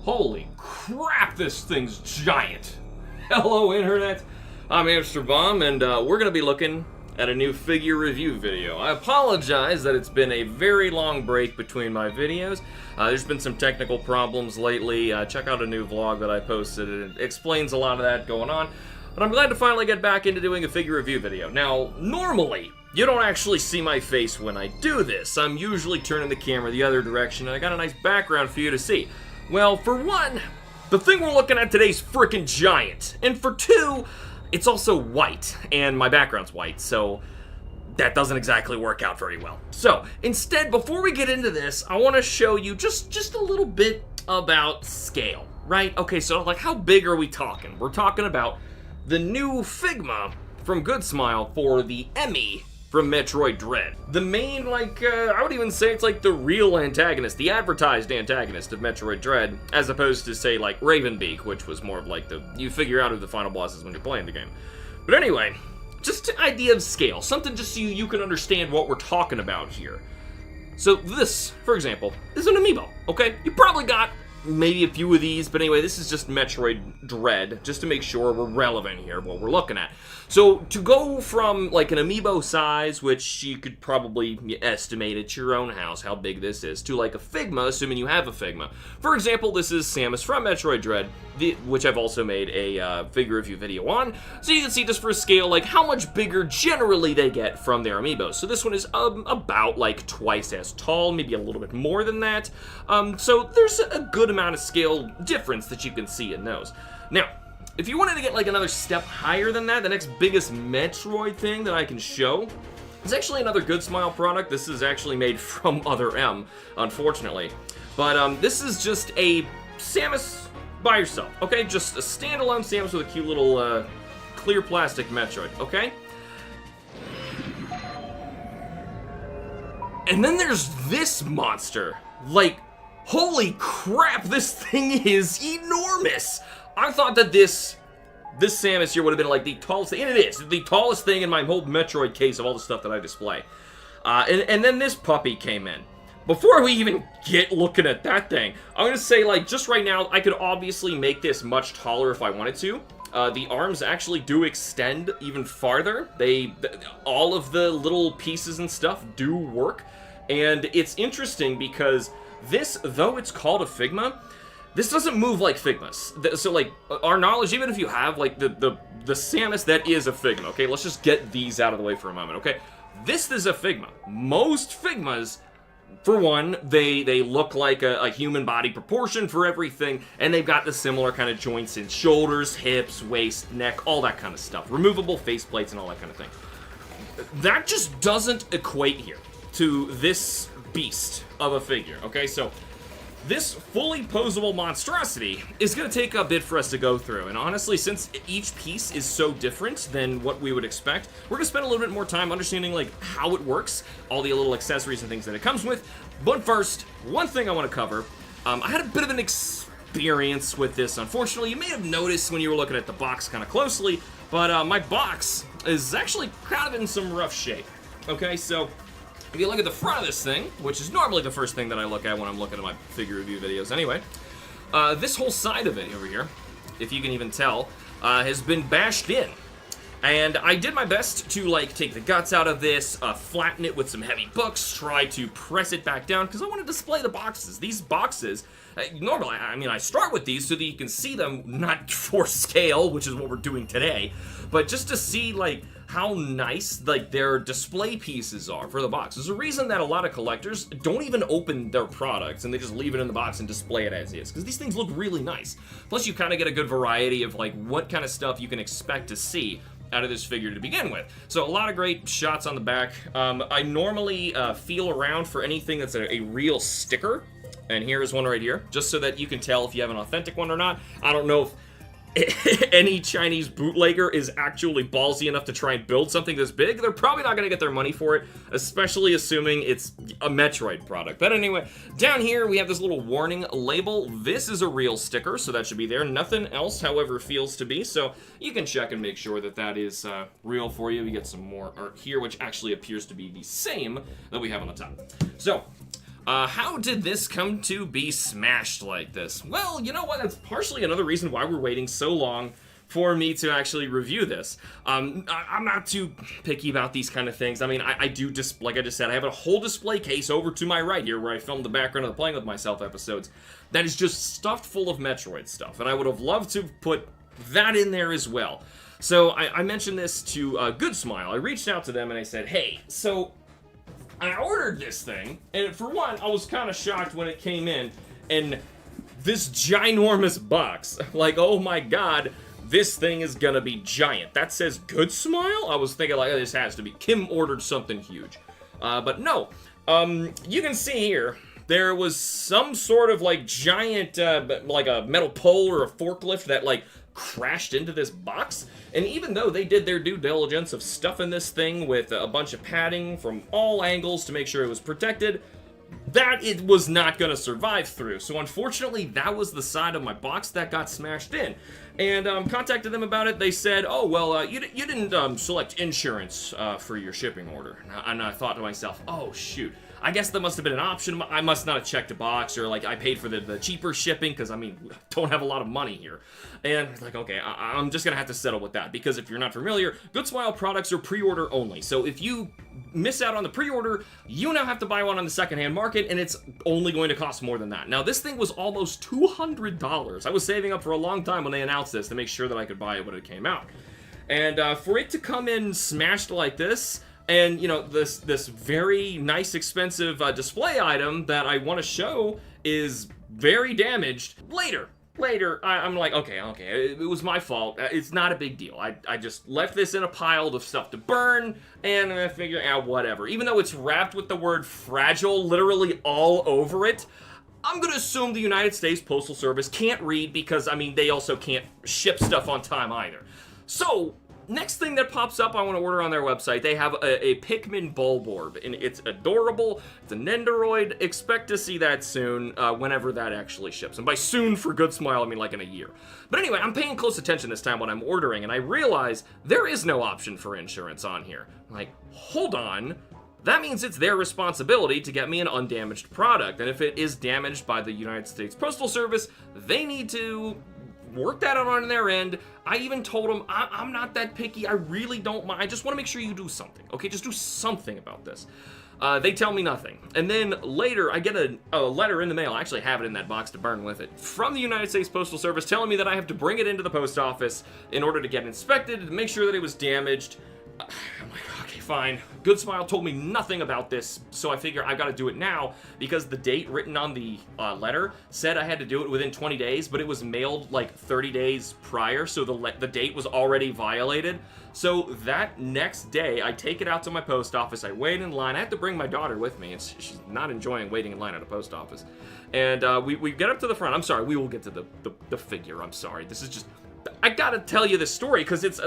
Holy crap, this thing's giant. Hello, Internet. I'm HamsterBomb, and we're going to be looking at a new figure review video. I apologize that it's been a very long break between my videos. There's been some technical problems lately. Check out a new vlog that I posted. It explains a lot of that going on. But I'm glad to finally get back into doing a figure review video. Now, normally, you don't actually see my face when I do this. I'm usually turning the camera the other direction, and I got a nice background for you to see. Well, for one, the thing we're looking at today is freaking giant. And for two, it's also white, and my background's white, so that doesn't exactly work out very well. So, instead, before we get into this, I want to show you just a little bit about scale, right? Okay, so, like, how big are we talking? We're talking about the new Figma from Good Smile for the EMMI from Metroid Dread. The main, I would even say it's like the real antagonist, the advertised antagonist of Metroid Dread, as opposed to, say, like Ravenbeak, which was more of like you figure out who the final boss is when you're playing the game. But anyway, just an idea of scale, something just so you can understand what we're talking about here. So this, for example, is an amiibo, okay? You probably got maybe a few of these, but anyway, this is just Metroid Dread, just to make sure we're relevant here, what we're looking at. So, to go from, like, an amiibo size, which you could probably estimate at your own house how big this is, to, like, a Figma, assuming you have a Figma. For example, this is Samus from Metroid Dread, which I've also made a figure review video on, so you can see just for a scale, like, how much bigger generally they get from their amiibos. So this one is about, like, twice as tall, maybe a little bit more than that. So there's a good amount of scale difference that you can see in those. Now, if you wanted to get like another step higher than that, the next biggest Metroid thing that I can show is actually another Good Smile product. This is actually made from Other M, unfortunately. But this is just a Samus by herself, okay? Just a standalone Samus with a cute little clear plastic Metroid, okay? And then there's this monster. Like, holy crap, this thing is enormous! I thought that this Samus here would have been like the tallest thing, and it is, the tallest thing in my whole Metroid case of all the stuff that I display. And then this puppy came in. Before we even get looking at that thing, I'm gonna say, like, just right now, I could obviously make this much taller if I wanted to. The arms actually do extend even farther. All of the little pieces and stuff do work. And it's interesting because this, though it's called a Figma, this doesn't move like Figmas. So, like, our knowledge, even if you have, like, the Samus that is a Figma, okay? Let's just get these out of the way for a moment, okay? This is a Figma. Most Figmas, for one, they look like a human body proportion for everything, and they've got the similar kind of joints in shoulders, hips, waist, neck, all that kind of stuff. Removable faceplates and all that kind of thing. That just doesn't equate here to this beast of a figure, okay? So this fully posable monstrosity is going to take a bit for us to go through, and honestly, since each piece is so different than what we would expect, we're going to spend a little bit more time understanding, like, how it works, all the little accessories and things that it comes with. But first, one thing I want to cover, I had a bit of an experience with this, unfortunately. You may have noticed when you were looking at the box kind of closely, but my box is actually kind of in some rough shape, okay? So if you look at the front of this thing, which is normally the first thing that I look at when I'm looking at my figure review videos anyway, this whole side of it over here, if you can even tell, has been bashed in. And I did my best to, like, take the guts out of this, flatten it with some heavy books, try to press it back down, because I want to display the boxes. These boxes, normally, I mean, I start with these so that you can see them, not for scale, which is what we're doing today, but just to see, like, how nice, like, their display pieces are for the box. There's a reason that a lot of collectors don't even open their products and they just leave it in the box and display it as is, because these things look really nice. Plus, you kind of get a good variety of, like, what kind of stuff you can expect to see out of this figure to begin with. So a lot of great shots on the back. I normally feel around for anything that's a real sticker, and here is one right here, just so that you can tell if you have an authentic one or not. I don't know if any Chinese bootlegger is actually ballsy enough to try and build something this big. They're probably not going to get their money for it, especially assuming it's a Metroid product. But anyway, down here we have this little warning label. This is a real sticker, so that should be there. Nothing else, however, feels to be, so you can check and make sure that that is real for you. We get some more art here, which actually appears to be the same that we have on the top. So How did this come to be smashed like this? Well, you know what? That's partially another reason why we're waiting so long for me to actually review this. I'm not too picky about these kind of things. I mean, I do just, like I just said, I have a whole display case over to my right here where I filmed the background of the Playing With Myself episodes that is just stuffed full of Metroid stuff, and I would have loved to put that in there as well. So I mentioned this to Good Smile. I reached out to them and I said, hey, so I ordered this thing, and for one, I was kind of shocked when it came in, and this ginormous box, like, oh my god, this thing is gonna be giant. That says Good Smile? I was thinking, like, oh, this has to be. Kim ordered something huge. But no. You can see here, there was some sort of, like, giant, like a metal pole or a forklift that, like, crashed into this box. And even though they did their due diligence of stuffing this thing with a bunch of padding from all angles to make sure it was protected, that it was not going to survive through. So unfortunately, that was the side of my box that got smashed in. And contacted them about it. They said, oh, well, you didn't select insurance for your shipping order. And I thought to myself, oh, shoot. I guess that must have been an option. I must not have checked a box, or like I paid for the cheaper shipping because, I mean, don't have a lot of money here. And it's like, okay, I'm just going to have to settle with that, because if you're not familiar, Good Smile products are pre-order only. So if you miss out on the pre-order, you now have to buy one on the secondhand market, and it's only going to cost more than that. Now, this thing was almost $200. I was saving up for a long time when they announced this to make sure that I could buy it when it came out. And for it to come in smashed like this, and, you know, this very nice, expensive display item that I want to show is very damaged. Later, I'm like, okay, it was my fault. It's not a big deal. I just left this in a pile of stuff to burn, and I figured, whatever. Even though it's wrapped with the word fragile literally all over it, I'm gonna assume the United States Postal Service can't read, because, I mean, they also can't ship stuff on time either. So, next thing that pops up I want to order on their website, they have a Pikmin Bulborb, and it's adorable. It's a Nendoroid. Expect to see that soon, whenever that actually ships. And by soon for Good Smile, I mean like in a year. But anyway, I'm paying close attention this time when I'm ordering, and I realize there is no option for insurance on here. I'm like, hold on. That means it's their responsibility to get me an undamaged product. And if it is damaged by the United States Postal Service, they need to work that out on their end. I even told them, I'm not that picky. I really don't mind. I just want to make sure you do something. Okay, just do something about this. They tell me nothing. And then later, I get a letter in the mail. I actually have it in that box to burn with it, from the United States Postal Service, telling me that I have to bring it into the post office in order to get inspected, to make sure that it was damaged. I'm like, okay, fine. Good Smile told me nothing about this, so I figure I've got to do it now, because the date written on the letter said I had to do it within 20 days, but it was mailed like 30 days prior, so the date was already violated. So that next day, I take it out to my post office, I wait in line. I have to bring my daughter with me, and she's not enjoying waiting in line at a post office. And we get up to the front. I'm sorry, we will get to the figure. I'm sorry. This is just... I gotta tell you this story because it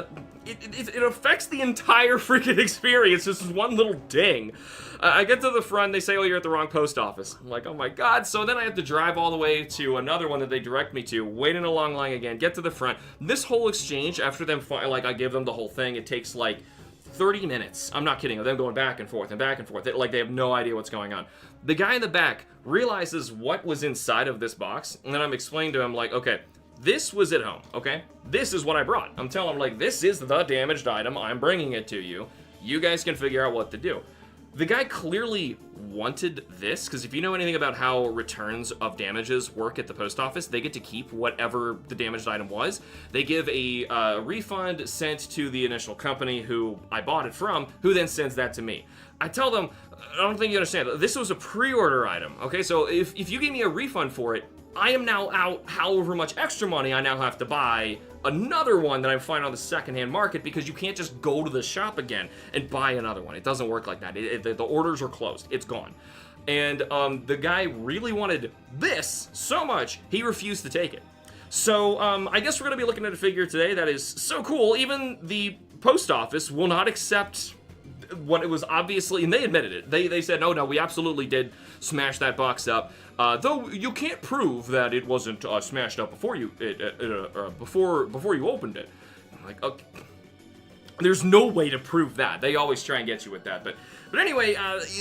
affects the entire freaking experience. This is one little ding. I get to the front, they say, oh, you're at the wrong post office. I'm like, oh my god. So then I have to drive all the way to another one that they direct me to, wait in a long line again, get to the front. This whole exchange, after them, like, I give them the whole thing, it takes like 30 minutes. I'm not kidding. Them going back and forth and back and forth. Like, they have no idea what's going on. The guy in the back realizes what was inside of this box, and then I'm explaining to him, like, okay, this was at home, okay? This is what I brought. I'm telling him, like, this is the damaged item. I'm bringing it to you. You guys can figure out what to do. The guy clearly wanted this, because if you know anything about how returns of damages work at the post office, they get to keep whatever the damaged item was. They give a refund sent to the initial company who I bought it from, who then sends that to me. I tell them, I don't think you understand, this was a pre-order item, okay? So if you give me a refund for it, I am now out however much extra money I now have to buy another one that I'm finding on the secondhand market, because you can't just go to the shop again and buy another one. It doesn't work like that. The orders are closed. It's gone. And the guy really wanted this so much, he refused to take it. So I guess we're going to be looking at a figure today that is so cool, even the post office will not accept what it was obviously, and they admitted it. They said, no, we absolutely did smash that box up. Though you can't prove that it wasn't smashed up before you before you opened it. I'm like, okay. There's no way to prove that. They always try and get you with that. But But anyway,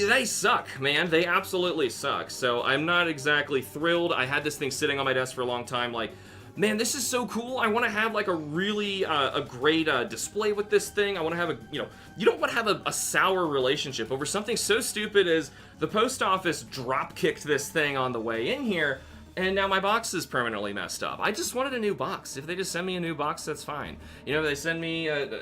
they suck, man. They absolutely suck. So I'm not exactly thrilled. I had this thing sitting on my desk for a long time, like, man, this is so cool. I want to have like a really a great display with this thing. I want to have you don't want to have a sour relationship over something so stupid as the post office drop kicked this thing on the way in here, and now my box is permanently messed up. I just wanted a new box. If they just send me a new box, that's fine. You know, they send me a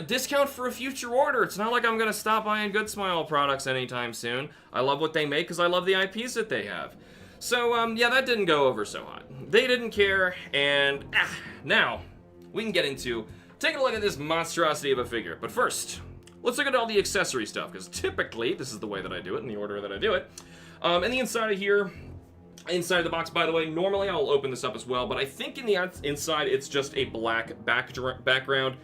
discount for a future order. It's not like I'm going to stop buying Good Smile products anytime soon. I love what they make because I love the IPs that they have. So, yeah, that didn't go over so hot. They didn't care, and now we can get into taking a look at this monstrosity of a figure. But first, let's look at all the accessory stuff, because typically, this is the way that I do it, in the order that I do it. And the inside of here, inside the box, by the way, normally I'll open this up as well, but I think in the inside it's just a black background,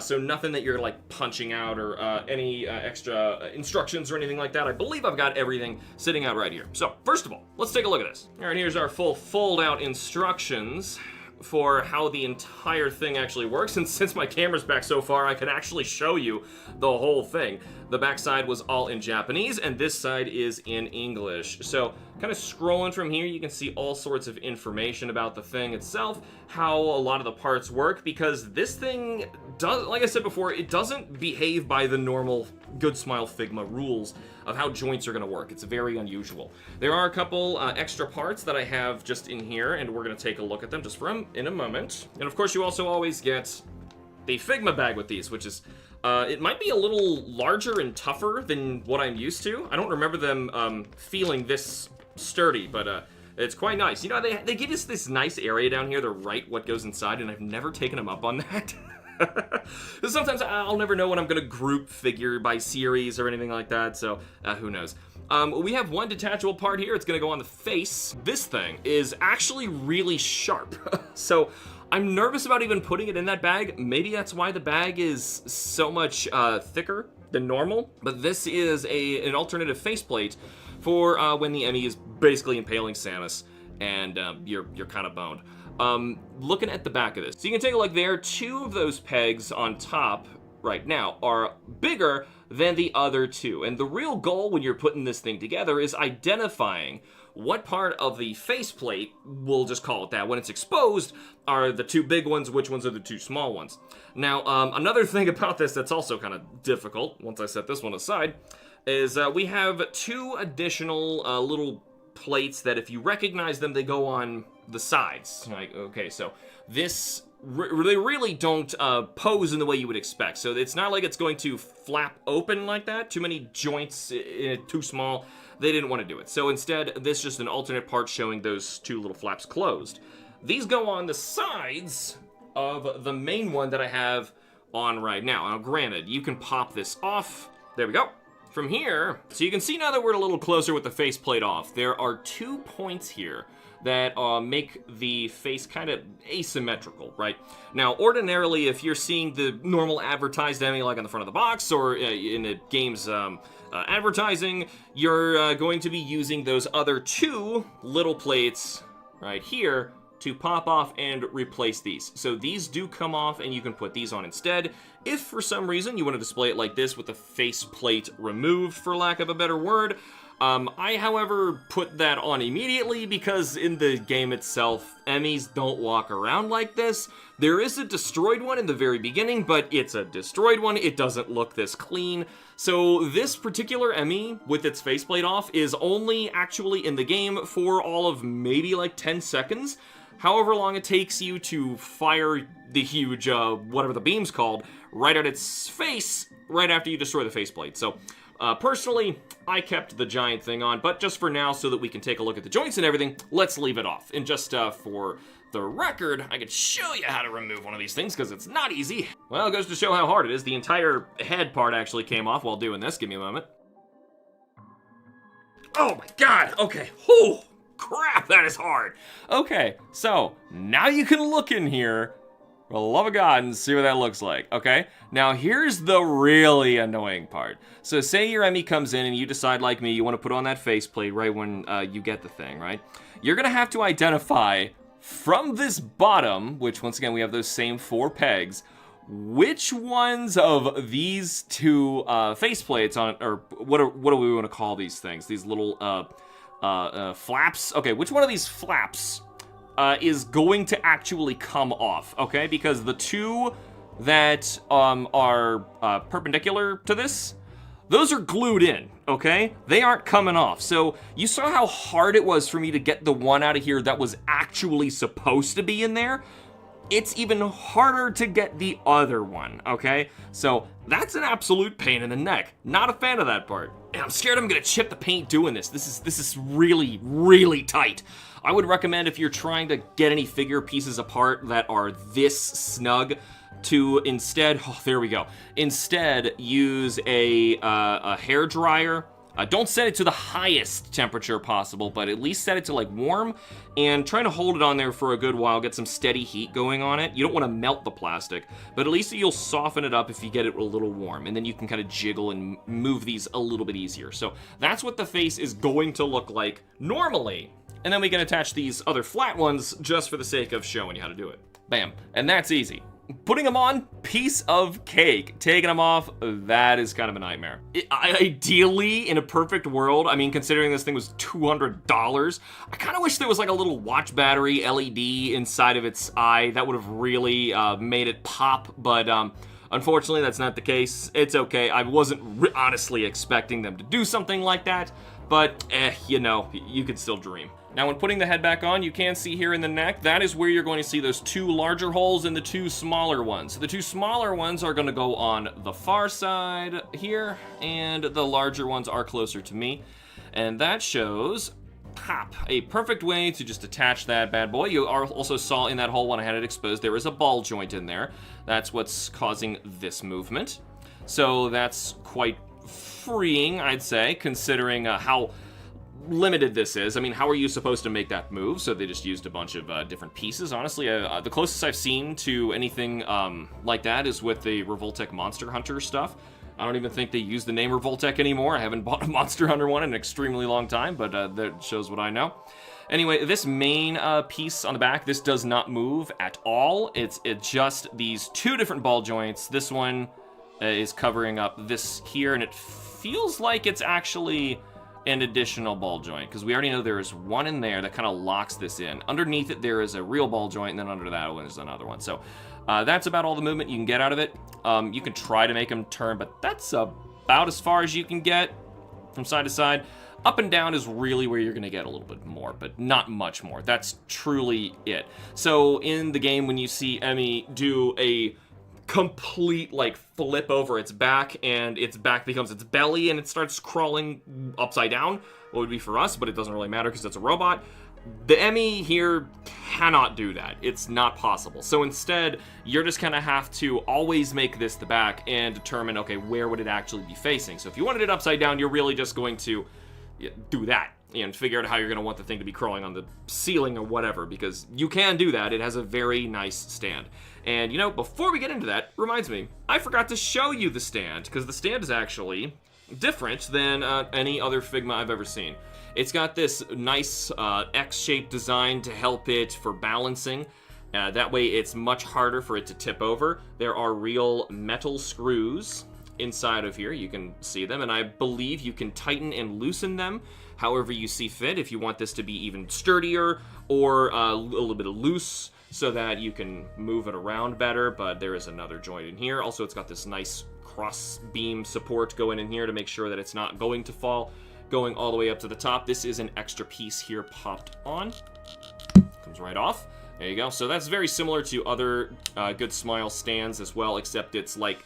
so nothing that you're like punching out or any extra instructions or anything like that. I believe I've got everything sitting out right here. So first of all, let's take a look at this. All right, here's our full fold out instructions for how the entire thing actually works, and since my camera's back so far, I can actually show you the whole thing. The back side was all in Japanese, and this side is in English. So, kind of scrolling from here, you can see all sorts of information about the thing itself, how a lot of the parts work, because this thing does, like I said before, it doesn't behave by the normal Good Smile Figma rules of how joints are going to work. It's very unusual. There are a couple extra parts that I have just in here, and we're going to take a look at them just for in a moment. And of course, you also always get the Figma bag with these, which is, it might be a little larger and tougher than what I'm used to. I don't remember them feeling this sturdy, but it's quite nice. You know, they give us this nice area down here to write what goes inside, and I've never taken them up on that. Sometimes I'll never know when I'm going to group figure by series or anything like that, so who knows. We have one detachable part here. It's going to go on the face. This thing is actually really sharp, so I'm nervous about even putting it in that bag. Maybe that's why the bag is so much thicker than normal, but this is an alternative faceplate for when the EMMI is basically impaling Samus and you're kind of boned. Looking at the back of this, so you can take a look there. Two of those pegs on top right now are bigger than the other two, and the real goal when you're putting this thing together is identifying what part of the faceplate, we'll just call it that, when it's exposed, are the two big ones, which ones are the two small ones. Now, another thing about this that's also kind of difficult, once I set this one aside, is we have two additional little plates that if you recognize them, they go on the sides. Like, okay, so this, they really don't pose in the way you would expect. So it's not like it's going to flap open like that. Too many joints, too small. They didn't want to do it. So instead, this is just an alternate part showing those two little flaps closed. These go on the sides of the main one that I have on right now. Now, granted, you can pop this off. There we go. From here, so you can see now that we're a little closer with the faceplate off, there are 2 points here that make the face kind of asymmetrical, right? Now, ordinarily, if you're seeing the normal advertised EMMI like on the front of the box or in a game's advertising, you're going to be using those other 2 little plates right here to pop off and replace these. So these do come off and you can put these on instead. If for some reason you want to display it like this with the faceplate removed, for lack of a better word, I, however, put that on immediately because in the game itself, EMMIs don't walk around like this. There is a destroyed one in the very beginning, but it's a destroyed one. It doesn't look this clean. So this particular EMMI with its faceplate off is only actually in the game for all of maybe like 10 seconds. However long it takes you to fire the huge, whatever the beam's called, right at its face right after you destroy the faceplate. So, personally, I kept the giant thing on, but just for now, so that we can take a look at the joints and everything, let's leave it off. And just for the record, I could show you how to remove one of these things, because it's not easy. Well, it goes to show how hard it is. The entire head part actually came off while doing this. Give me a moment. Oh my god! Okay. Whew! Crap, that is hard. Okay, so now you can look in here, for the love of God, and see what that looks like, okay? Now, here's the really annoying part. So say your EMMI comes in and you decide, like me, you want to put on that faceplate right when you get the thing, right? You're going to have to identify from this bottom, which once again, we have those same 4 pegs, which ones of these two faceplates on, or what do we want to call these things? These little flaps? Okay, which one of these flaps is going to actually come off, okay? Because the two that are perpendicular to this, those are glued in, okay? They aren't coming off. So you saw how hard it was for me to get the one out of here that was actually supposed to be in there. It's even harder to get the other one, okay? So that's an absolute pain in the neck. Not a fan of that part. And I'm scared I'm gonna chip the paint doing this. This is really, really tight. I would recommend, if you're trying to get any figure pieces apart that are this snug, to instead, oh, there we go. Instead, use a hair dryer. Don't set it to the highest temperature possible, but at least set it to like warm, and try to hold it on there for a good while, get some steady heat going on it. You don't want to melt the plastic, but at least you'll soften it up if you get it a little warm, and then you can kind of jiggle and move these a little bit easier. So that's what the face is going to look like normally. And then we can attach these other flat ones just for the sake of showing you how to do it. Bam, and that's easy. Putting them on, piece of cake. Taking them off, that is kind of a nightmare. Ideally, in a perfect world, I mean, considering this thing was $200, I kind of wish there was like a little watch battery LED inside of its eye. That would have really made it pop, but unfortunately, that's not the case. It's okay. I wasn't honestly expecting them to do something like that, but you know, you could still dream. Now, when putting the head back on, you can see here in the neck, that is where you're going to see those two larger holes and the two smaller ones. So the two smaller ones are going to go on the far side here, and the larger ones are closer to me. And that shows, pop, a perfect way to just attach that bad boy. You also saw in that hole when I had it exposed, there is a ball joint in there. That's what's causing this movement. So that's quite freeing, I'd say, considering how limited this is. I mean, how are you supposed to make that move? So they just used a bunch of different pieces. Honestly, the closest I've seen to anything like that is with the Revoltech Monster Hunter stuff. I don't even think they use the name Revoltech anymore. I haven't bought a Monster Hunter one in an extremely long time, but that shows what I know. Anyway, this main piece on the back, this does not move at all. It's just these two different ball joints. This one is covering up this here, and it feels like it's actually an additional ball joint, because we already know there is one in there that kind of locks this in. Underneath it, there is a real ball joint, and then under that one is another one. So that's about all the movement you can get out of it. You can try to make them turn, but that's about as far as you can get from side to side. Up and down is really where you're going to get a little bit more, but not much more. That's truly it. So in the game, when you see EMMI do a complete like flip over its back, and its back becomes its belly, and it starts crawling upside down, what would be for us, but it doesn't really matter because it's a robot. The EMMI here cannot do that. It's not possible. So instead, you're just kind of have to always make this the back and determine, okay, where would it actually be facing? So if you wanted it upside down, you're really just going to do that and figure out how you're going to want the thing to be crawling on the ceiling or whatever, because you can do that. It has a very nice stand. And, you know, before we get into that, reminds me, I forgot to show you the stand, because the stand is actually different than any other Figma I've ever seen. It's got this nice X-shaped design to help it for balancing. That way it's much harder for it to tip over. There are real metal screws inside of here. You can see them, and I believe you can tighten and loosen them however you see fit, if you want this to be even sturdier or a little bit of loose, so that you can move it around better. But there is another joint in here. Also, it's got this nice cross beam support going in here to make sure that it's not going to fall going all the way up to the top. This is an extra piece here popped on. Comes right off. There you go. So that's very similar to other Good Smile stands as well, except it's like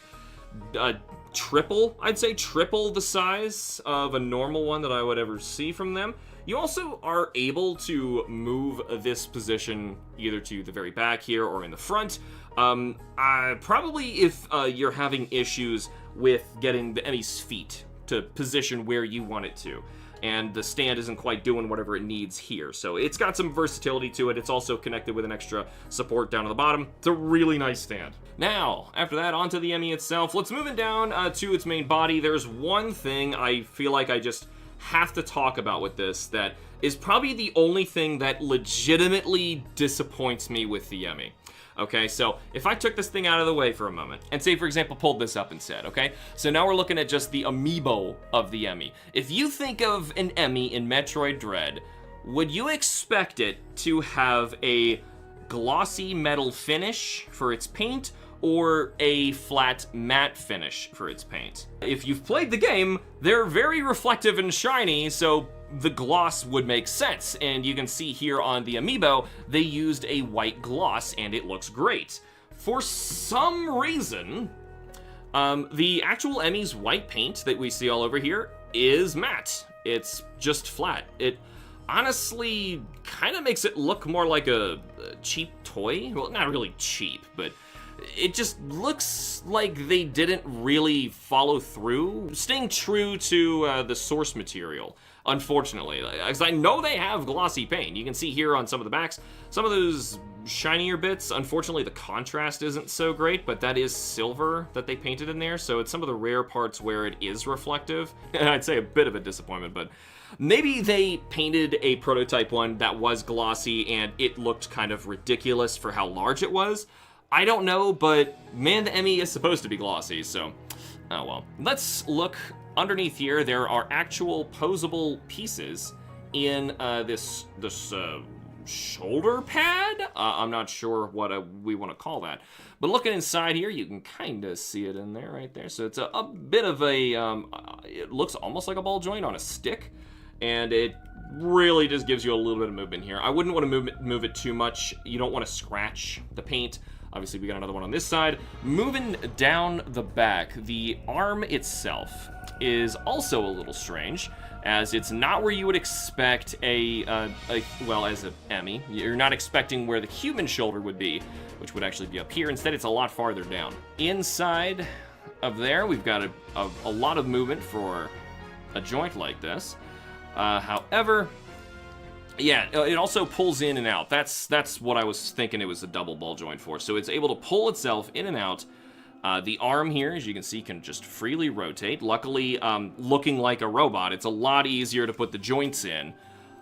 triple, I'd say triple the size of a normal one that I would ever see from them. You also are able to move this position either to the very back here or in the front. Probably if you're having issues with getting the EMMI's feet to position where you want it to, and the stand isn't quite doing whatever it needs here. So it's got some versatility to it. It's also connected with an extra support down at the bottom. It's a really nice stand. Now, after that, onto the EMMI itself. Let's move it down to its main body. There's one thing I feel like I just have to talk about with this that is probably the only thing that legitimately disappoints me with the EMMI. Okay, so if I took this thing out of the way for a moment and say, for example, pulled this up instead, okay? So now we're looking at just the amiibo of the EMMI. If you think of an EMMI in Metroid Dread, would you expect it to have a glossy metal finish for its paint or a flat matte finish for its paint? If you've played the game, they're very reflective and shiny, so the gloss would make sense. And you can see here on the amiibo, they used a white gloss and it looks great. For some reason, the actual EMMI's white paint that we see all over here is matte. It's just flat. It honestly kind of makes it look more like a cheap toy. Well, not really cheap, but it just looks like they didn't really follow through, staying true to the source material, unfortunately. Because I know they have glossy paint. You can see here on some of the backs, some of those shinier bits. Unfortunately, the contrast isn't so great, but that is silver that they painted in there, so it's some of the rare parts where it is reflective. And I'd say a bit of a disappointment, but maybe they painted a prototype one that was glossy and it looked kind of ridiculous for how large it was. I don't know, but man, the EMMI is supposed to be glossy, so oh well. Let's look underneath here. There are actual posable pieces in this shoulder pad? I'm not sure what we want to call that. But looking inside here, you can kind of see it in there, right there. So it's a bit of a, it looks almost like a ball joint on a stick. And it really just gives you a little bit of movement here. I wouldn't want to move it too much. You don't want to scratch the paint. Obviously, we got another one on this side. Moving down the back, the arm itself is also a little strange, as it's not where you would expect well, as an EMMI, you're not expecting where the human shoulder would be, which would actually be up here. Instead, it's a lot farther down. Inside of there, we've got a lot of movement for a joint like this. However, yeah, it also pulls in and out. That's what I was thinking it was a double ball joint for. So it's able to pull itself in and out. The arm here, as you can see, can just freely rotate. Luckily, looking like a robot, it's a lot easier to put the joints in,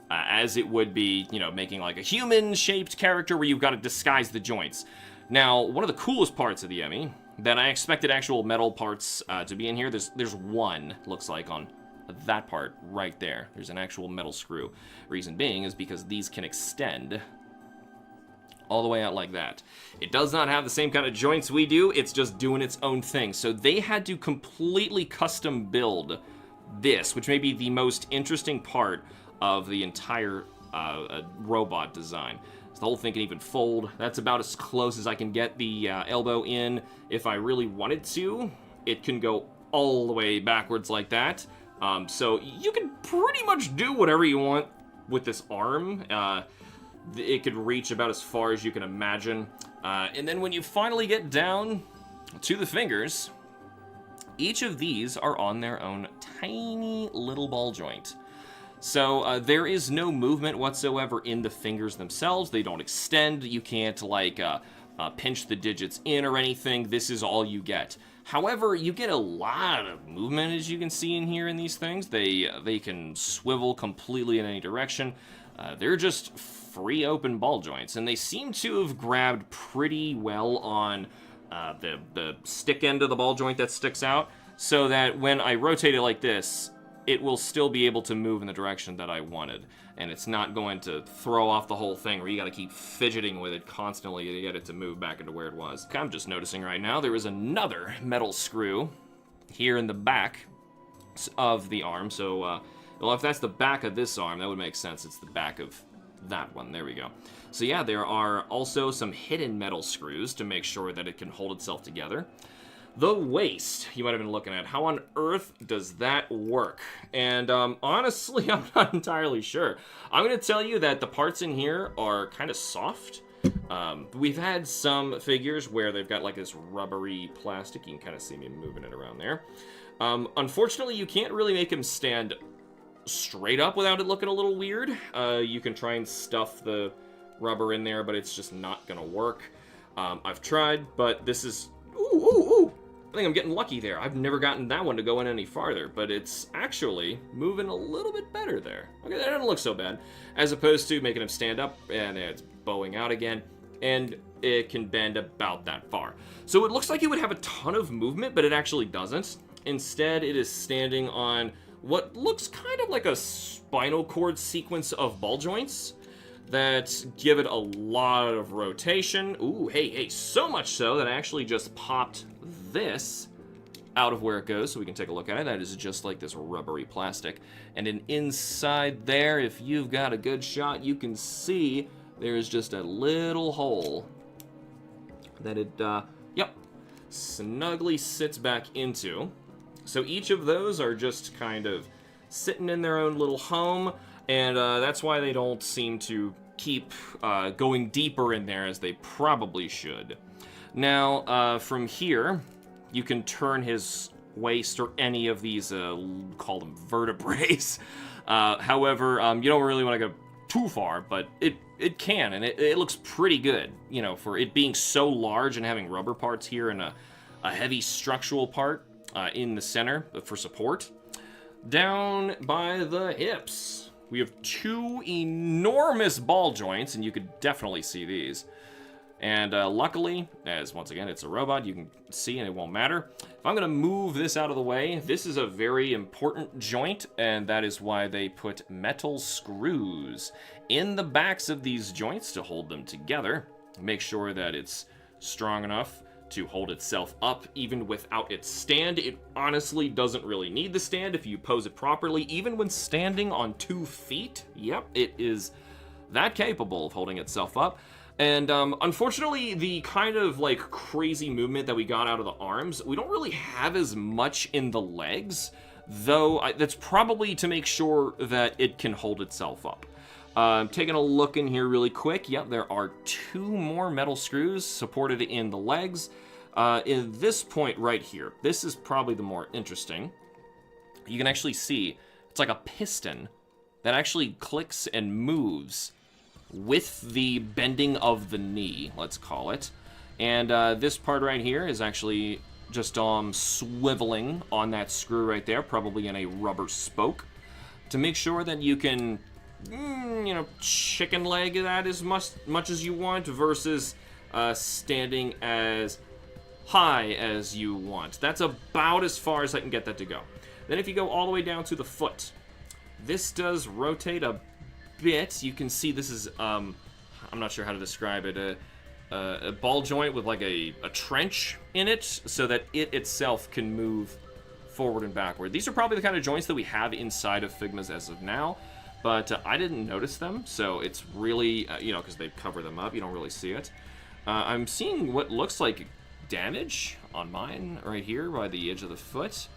as it would be, you know, making like a human-shaped character where you've got to disguise the joints. Now, one of the coolest parts of the EMMI that I expected actual metal parts to be in here, there's one, looks like, on that part right there. There's an actual metal screw. Reason being is because these can extend all the way out like that. It does not have the same kind of joints we do, it's just doing its own thing. So they had to completely custom build this, which may be the most interesting part of the entire robot design. So the whole thing can even fold. That's about as close as I can get the elbow in. If I really wanted to, it can go all the way backwards like that. So you can pretty much do whatever you want with this arm. It could reach about as far as you can imagine. And then when you finally get down to the fingers, each of these are on their own tiny little ball joint. So there is no movement whatsoever in the fingers themselves. They don't extend. You can't like pinch the digits in or anything. This is all you get. However, you get a lot of movement, as you can see in here in these things. They can swivel completely in any direction. They're just free open ball joints, and they seem to have grabbed pretty well on the stick end of the ball joint that sticks out, so that when I rotate it like this, it will still be able to move in the direction that I wanted, and it's not going to throw off the whole thing where you got to keep fidgeting with it constantly to get it to move back into where it was. I'm just noticing right now there is another metal screw here in the back of the arm, so well, if that's the back of this arm, that would make sense. It's the back of that one. There we go. So yeah, there are also some hidden metal screws to make sure that it can hold itself together. The waist, you might have been looking at. How on earth does that work? And honestly, I'm not entirely sure. I'm going to tell you that the parts in here are kind of soft. We've had some figures where they've got like this rubbery plastic. You can kind of see me moving it around there. Unfortunately, you can't really make them stand straight up without it looking a little weird. You can try and stuff the rubber in there, but it's just not going to work. I've tried, but this is... Ooh, ooh, ooh! I think I'm getting lucky there. I've never gotten that one to go in any farther, but it's actually moving a little bit better there. Okay, that doesn't look so bad. As opposed to making him stand up, and it's bowing out again, and it can bend about that far. So it looks like it would have a ton of movement, but it actually doesn't. Instead, it is standing on what looks kind of like a spinal cord sequence of ball joints that give it a lot of rotation. Ooh, hey, so much so that I actually just popped this out of where it goes so we can take a look at it. That is just like this rubbery plastic. And then inside there, if you've got a good shot, you can see there's just a little hole that it, snugly sits back into. So each of those are just kind of sitting in their own little home, and that's why they don't seem to keep going deeper in there as they probably should. Now, from here, you can turn his waist or any of these, call them vertebrae. However, you don't really want to go too far, but it can, and it looks pretty good, you know, for it being so large and having rubber parts here and a heavy structural part in the center for support. Down by the hips, we have two enormous ball joints, and you could definitely see these. And luckily, as once again, it's a robot, you can see and it won't matter. If I'm gonna move this out of the way, this is a very important joint, and that is why they put metal screws in the backs of these joints to hold them together. Make sure that it's strong enough to hold itself up even without its stand. It honestly doesn't really need the stand if you pose it properly, even when standing on 2 feet. Yep, it is that capable of holding itself up. And unfortunately, the kind of like crazy movement that we got out of the arms, we don't really have as much in the legs, though that's probably to make sure that it can hold itself up. Taking a look in here really quick, yep, there are 2 more metal screws supported in the legs. In this point right here, this is probably the more interesting. You can actually see it's like a piston that actually clicks and moves with the bending of the knee, let's call it. And this part right here is actually just swiveling on that screw right there, probably in a rubber spoke, to make sure that you can, chicken leg that as much as you want versus standing as high as you want. That's about as far as I can get that to go. Then if you go all the way down to the foot, this does rotate a bit. You can see this is, I'm not sure how to describe it, a ball joint with like a trench in it so that it itself can move forward and backward. These are probably the kind of joints that we have inside of Figma's as of now, but I didn't notice them, so it's really, because they cover them up, you don't really see it. I'm seeing what looks like damage on mine right here by the edge of the foot.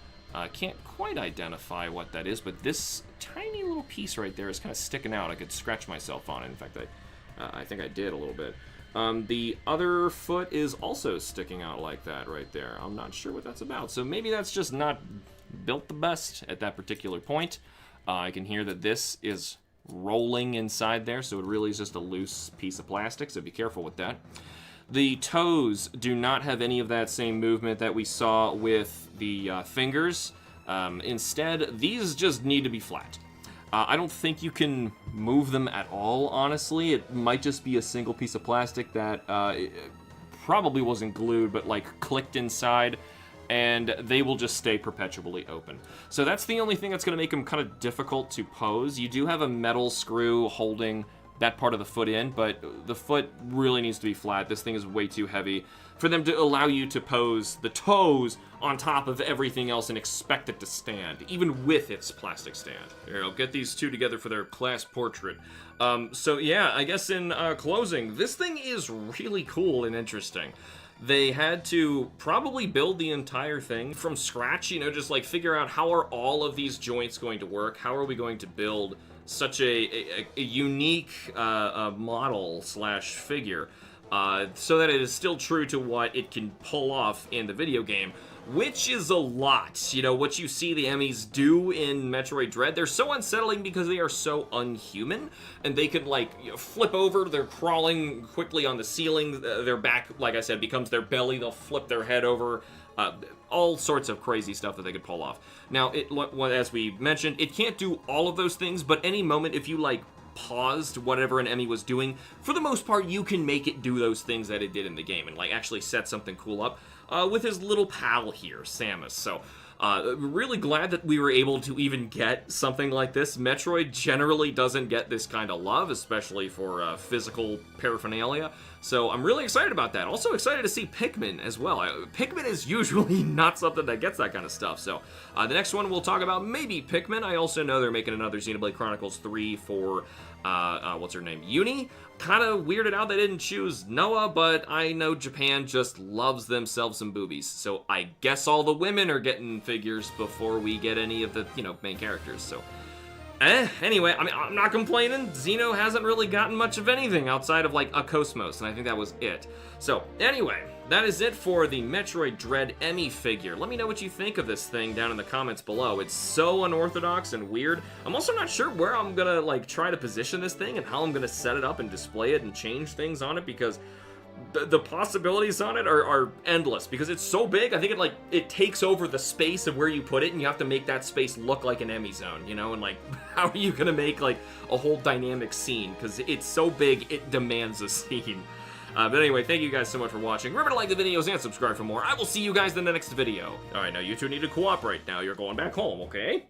Can't quite identify what that is, but this tiny little piece right there is kind of sticking out. I could scratch myself on it. In fact, I think I did a little bit. The other foot is also sticking out like that right there. I'm not sure what that's about. So maybe that's just not built the best at that particular point. I can hear that this is rolling inside there, so it really is just a loose piece of plastic, so be careful with that. The toes do not have any of that same movement that we saw with the fingers. Instead, these just need to be flat. I don't think you can move them at all, honestly. It might just be a single piece of plastic that probably wasn't glued, but like clicked inside, and they will just stay perpetually open. So that's the only thing that's going to make them kind of difficult to pose. You do have a metal screw holding that part of the foot in, but the foot really needs to be flat. This thing is way too heavy for them to allow you to pose the toes on top of everything else and expect it to stand, even with its plastic stand. Here, I'll get these two together for their class portrait. So yeah, I guess in closing, this thing is really cool and interesting. They had to probably build the entire thing from scratch, just like figure out how are all of these joints going to work, how are we going to build such a unique model slash figure so that it is still true to what it can pull off in the video game, which is a lot. You know, what you see the EMMIs do in Metroid Dread, they're so unsettling because they are so unhuman, and they can, like, you know, flip over, they're crawling quickly on the ceiling, their back, like I said, becomes their belly, they'll flip their head over, all sorts of crazy stuff that they could pull off. Now, as we mentioned, it can't do all of those things, but any moment, if you, like, paused whatever an EMMI was doing, for the most part, you can make it do those things that it did in the game, and, like, actually set something cool up. With his little pal here, Samus. So, really glad that we were able to even get something like this. Metroid generally doesn't get this kind of love, especially for physical paraphernalia. So I'm really excited about that. Also excited to see Pikmin as well. Pikmin is usually not something that gets that kind of stuff. So the next one we'll talk about maybe Pikmin. I also know they're making another Xenoblade Chronicles 3 for, what's her name, Uni? Kind of weirded out they didn't choose Noah, but I know Japan just loves themselves some boobies. So I guess all the women are getting figures before we get any of the, you know, main characters. So, anyway, I mean, I'm not complaining. Xeno hasn't really gotten much of anything outside of, like, a Cosmos, and I think that was it. So, anyway, that is it for the Metroid Dread EMMI figure. Let me know what you think of this thing down in the comments below. It's so unorthodox and weird. I'm also not sure where I'm gonna, like, try to position this thing and how I'm gonna set it up and display it and change things on it, because the possibilities on it are endless, because it's so big. I think it takes over the space of where you put it, and you have to make that space look like an EMMI zone, you know, and, like, how are you gonna make, like, a whole dynamic scene, because it's so big it demands a scene. But anyway, thank you guys so much for watching. Remember to like the videos and subscribe for more. I will see you guys in the next video. Alright, now you two need to cooperate. Now you're going back home, okay?